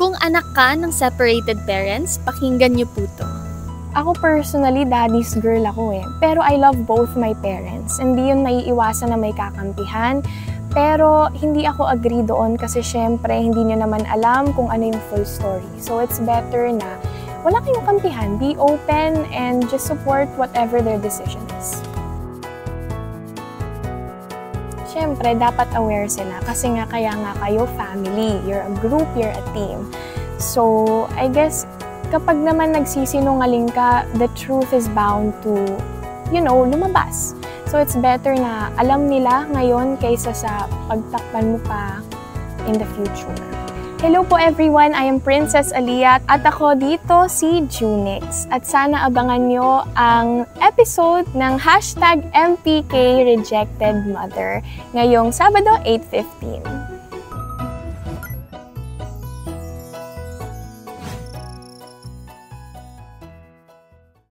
Kung anak ka ng separated parents, pakinggan niyo po to. Ako personally, daddy's girl ako eh. Pero I love both my parents. Hindi yun maiiwasan na may kakampihan. Pero hindi ako agree doon kasi syempre hindi nyo naman alam kung ano yung full story. So it's better na wala kayong kampihan. Be open and just support whatever their decision is. Syempre, dapat aware sila kasi nga kaya nga kayo family. You're a group, you're a team. So, I guess, kapag naman nagsisinungaling ka, the truth is bound to, lumabas. So, it's better na alam nila ngayon kaysa sa pagtakpan mo pa in the future. Hello po everyone, I am Princess Aliyah at ako dito si Junix. At sana abangan nyo ang episode ng #MPK Rejected Mother ngayong Sabado 8:15.